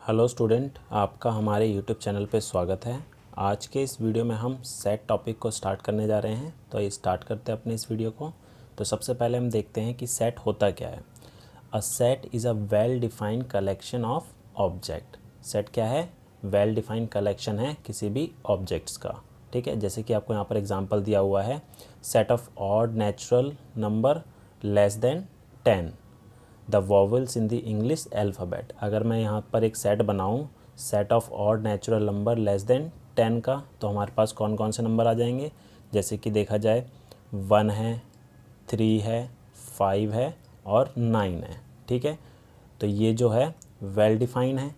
Hello student, आपका हमारे YouTube channel पे स्वागत है। आज के इस वीडियो में हम सेट टॉपिक को स्टार्ट करने जा रहे हैं। तो ये स्टार्ट करते हैं अपने इस वीडियो को। तो सबसे पहले हम देखते हैं कि सेट होता क्या है। A set is a well defined collection of object. Set क्या है? वेल डिफाइंड कलेक्शन है किसी भी ऑब्जेक्ट्स का। ठीक है, जैसे कि आपको यहाँ पर एग्जांपल दिया हुआ है, set of odd natural number less than 10 the vowels in the English alphabet. अगर मैं यहाँ पर एक सेट बनाऊँ, set of odd natural number less than 10 का, तो हमारे पास कौन कौन से नंबर आ जाएंगे? जैसे कि देखा जाए 1 है, 3 है, 5 है और 9 है। ठीक है, तो ये जो है वेल डिफाइन है,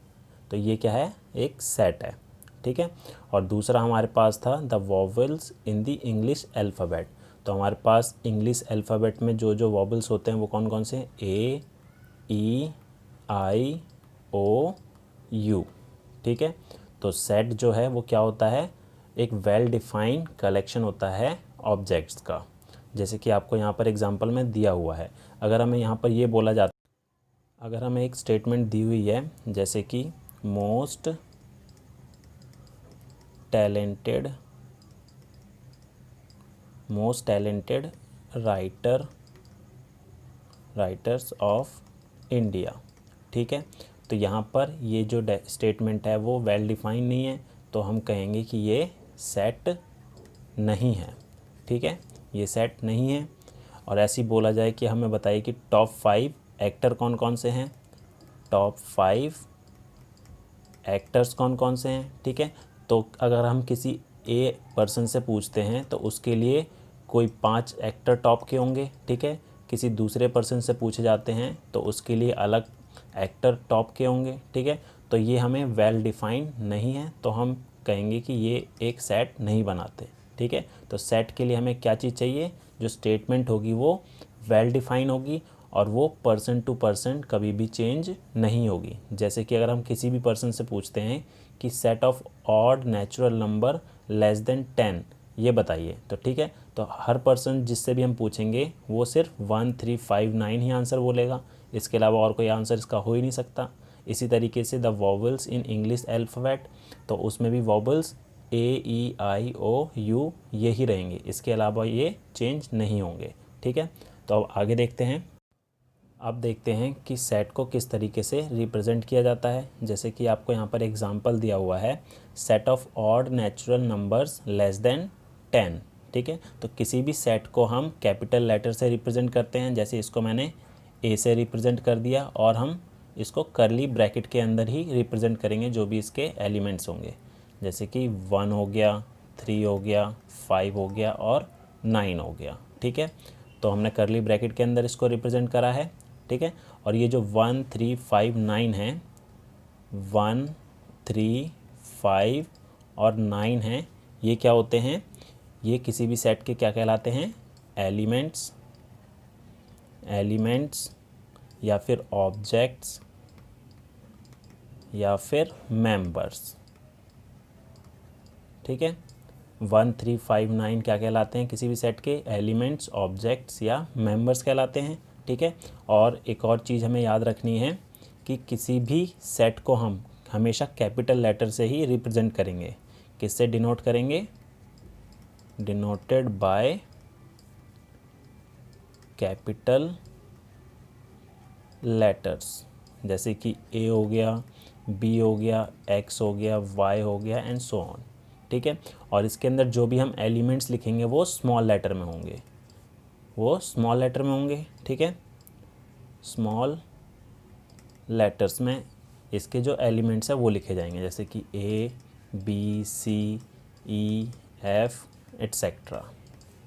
तो ये क्या है? एक सेट है। ठीक है, और दूसरा हमारे पास था the vowels in the English alphabet. तो हमारे पास इंग्लिश अल्फ़ाबेट में जो जो वॉवल्स होते हैं वो कौन कौन से? ए, ई, आई, ओ, यू। ठीक है, तो सेट जो है वो क्या होता है? एक वेल डिफाइंड कलेक्शन होता है ऑब्जेक्ट्स का, जैसे कि आपको यहाँ पर एग्जांपल में दिया हुआ है। अगर हमें यहाँ पर ये बोला जाता, अगर हमें एक स्टेटमेंट दी हुई है जैसे कि most talented writers of India. ठीक है, तो यहाँ पर ये जो स्टेटमेंट है वो वेल डिफाइन नहीं है, तो हम कहेंगे कि ये सेट नहीं है। ठीक है, ये सेट नहीं है। और ऐसे ही बोला जाए कि हमें बताइए कि टॉप 5 एक्टर कौन कौन से हैं, टॉप 5 एक्टर्स कौन कौन से हैं। ठीक है, तो अगर हम किसी ए पर्सन से पूछते हैं तो उसके लिए कोई 5 एक्टर टॉप के होंगे। ठीक है, किसी दूसरे पर्सन से पूछे जाते हैं तो उसके लिए अलग एक्टर टॉप के होंगे। ठीक है, तो ये हमें वेल डिफाइंड नहीं है, तो हम कहेंगे कि ये एक सेट नहीं बनाते। ठीक है, तो सेट के लिए हमें क्या चीज़ चाहिए? जो स्टेटमेंट होगी वो वेल डिफाइन होगी और वो पर्सन टू पर्सन कभी भी चेंज नहीं होगी। जैसे कि अगर हम किसी भी पर्सन से पूछते हैं कि set of odd natural number less than 10 ये बताइए, तो ठीक है, तो हर पर्सन जिससे भी हम पूछेंगे वो सिर्फ 1, 3, 5, 9 ही आंसर बोलेगा। इसके अलावा और कोई आंसर इसका हो ही नहीं सकता। इसी तरीके से the vowels in English alphabet, तो उसमें भी vowels A, E, I, O, U ये ही रहेंगे, इसके अलावा ये चेंज नहीं होंगे। ठीक है, तो अब आगे देखते हैं। अब देखते हैं कि सेट को किस तरीके से रिप्रेजेंट किया जाता है। जैसे कि आपको यहाँ पर एग्जांपल दिया हुआ है, set of odd natural numbers less than 10। ठीक है, तो किसी भी सेट को हम कैपिटल लेटर से रिप्रेजेंट करते हैं। जैसे इसको मैंने ए से रिप्रेजेंट कर दिया और हम इसको करली ब्रैकेट के अंदर ही रिप्रेजेंट करेंगे जो भी इसके एलिमेंट्स होंगे। जैसे कि 1 हो गया, 3 हो गया, 5 हो गया और 9 हो गया। ठीक है, तो हमने करली ब्रैकेट के अंदर इसको रिप्रेजेंट करा है। ठीक है, और ये जो 1, 3, 5, 9 है, 1, 3, 5 और 9 हैं, ये क्या होते हैं? ये किसी भी सेट के क्या कहलाते हैं? एलिमेंट्स या फिर ऑब्जेक्ट्स या फिर मेंबर्स। ठीक है, 1, 3, 5, 9 क्या कहलाते हैं? किसी भी सेट के एलिमेंट्स, ऑब्जेक्ट्स या मेंबर्स कहलाते हैं। ठीक है, और एक और चीज़ हमें याद रखनी है कि किसी भी सेट को हम हमेशा कैपिटल लेटर से ही रिप्रेजेंट करेंगे। किससे डिनोट करेंगे? डिनोटेड बाय कैपिटल लेटर्स, जैसे कि ए हो गया, बी हो गया, एक्स हो गया, वाई हो गया एंड सो ऑन। ठीक है, और इसके अंदर जो भी हम एलिमेंट्स लिखेंगे वो स्मॉल लेटर में होंगे। ठीक है, स्मॉल लेटर्स में इसके जो एलिमेंट्स है वो लिखे जाएंगे, जैसे कि ए, बी, सी, ई, एफ एट्सेट्रा।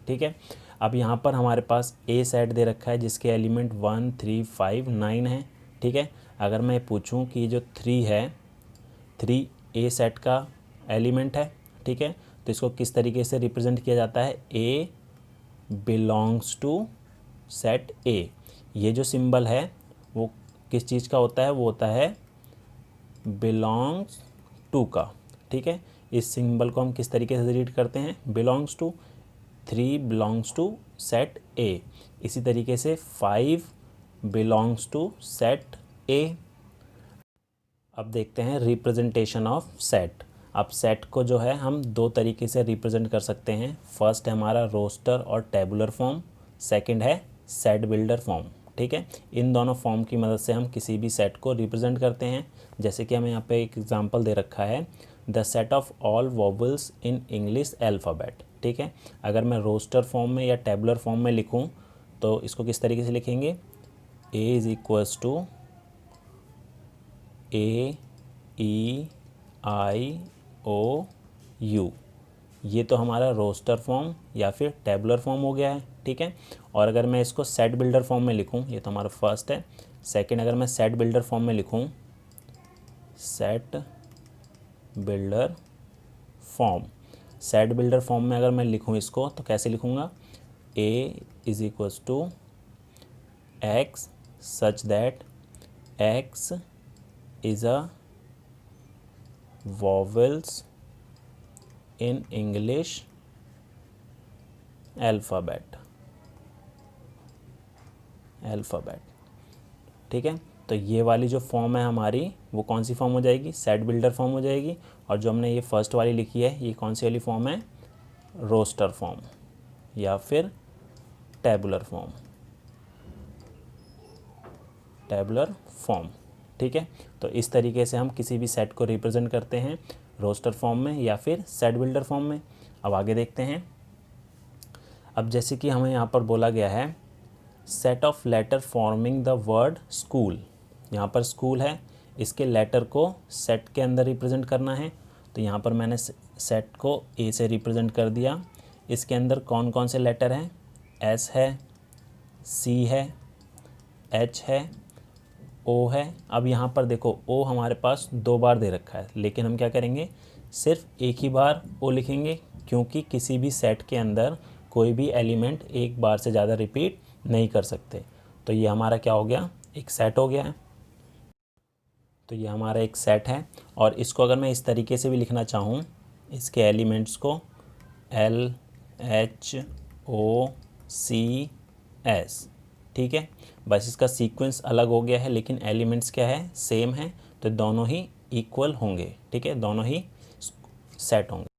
ठीक है, अब यहाँ पर हमारे पास ए सेट दे रखा है जिसके एलिमेंट 1, 3, 5, 9 है। ठीक है, अगर मैं पूछूं कि जो 3 है, 3 ए सेट का एलिमेंट है। ठीक है, तो इसको किस तरीके से रिप्रेजेंट किया जाता है? ए बिलोंग्स टू सेट ए। ये जो सिंबल है वो किस चीज़ का होता है? वो होता है बिलोंग्स टू का। ठीक है, इस सिंबल को हम किस तरीके से रीड करते हैं? Belongs to. 3 belongs to set A. इसी तरीके से 5 बिलोंग्स टू सेट ए। अब देखते हैं रिप्रेजेंटेशन ऑफ सेट। अब सेट को जो है हम दो तरीके से रिप्रेजेंट कर सकते हैं। फर्स्ट है हमारा रोस्टर और टेबुलर फॉर्म, सेकंड है सेट बिल्डर फॉर्म। ठीक है, इन दोनों फॉर्म की मदद से हम किसी भी सेट को रिप्रेजेंट करते हैं। जैसे कि हमें यहाँ पे एक एग्जांपल दे रखा है, the set of all vowels in English alphabet. ठीक है, अगर मैं रोस्टर फॉर्म में या टेबुलर फॉर्म में लिखूँ तो इसको किस तरीके से लिखेंगे, A is equals to A E I O U, ये तो हमारा रोस्टर फॉर्म या फिर टेबुलर फॉर्म हो गया है। ठीक है, और अगर मैं इसको सेट बिल्डर फॉर्म में लिखूं, ये तो हमारा फर्स्ट है। सेकंड, अगर मैं सेट बिल्डर फॉर्म में लिखूं, set builder form, set builder form में अगर मैं लिखूं इसको तो कैसे लिखूंगा, a is equals to x such that x is a vowels in English alphabet। ठीक है, तो ये वाली जो फॉर्म है हमारी वो कौन सी फॉर्म हो जाएगी, सेट बिल्डर फॉर्म हो जाएगी। और जो हमने ये फर्स्ट वाली लिखी है ये कौन सी वाली फॉर्म है, रोस्टर फॉर्म या फिर टेबुलर फॉर्म। ठीक है, तो इस तरीके से हम किसी भी सेट को रिप्रेजेंट करते हैं, रोस्टर फॉर्म में या फिर सेट बिल्डर फॉर्म में। अब आगे देखते हैं। अब जैसे कि हमें यहाँ पर बोला गया है set of letter forming the word school, यहाँ पर स्कूल है, इसके लेटर को सेट के अंदर रिप्रेजेंट करना है। तो यहाँ पर मैंने सेट को ए से रिप्रेजेंट कर दिया। इसके अंदर कौन कौन से लेटर हैं, एस है, सी है, एच है, ओ है। अब यहाँ पर देखो ओ हमारे पास दो बार दे रखा है, लेकिन हम क्या करेंगे, सिर्फ एक ही बार ओ लिखेंगे, क्योंकि किसी भी सेट के अंदर कोई भी एलिमेंट एक बार से ज़्यादा रिपीट नहीं कर सकते। तो ये हमारा क्या हो गया, एक सेट हो गया है। तो ये हमारा एक सेट है, और इसको अगर मैं इस तरीके से भी लिखना चाहूँ, इसके एलिमेंट्स को L H O C S, ठीक है, बस इसका सीक्वेंस अलग हो गया है लेकिन एलिमेंट्स क्या है, सेम है। तो दोनों ही इक्वल होंगे। ठीक है, दोनों ही सेट होंगे।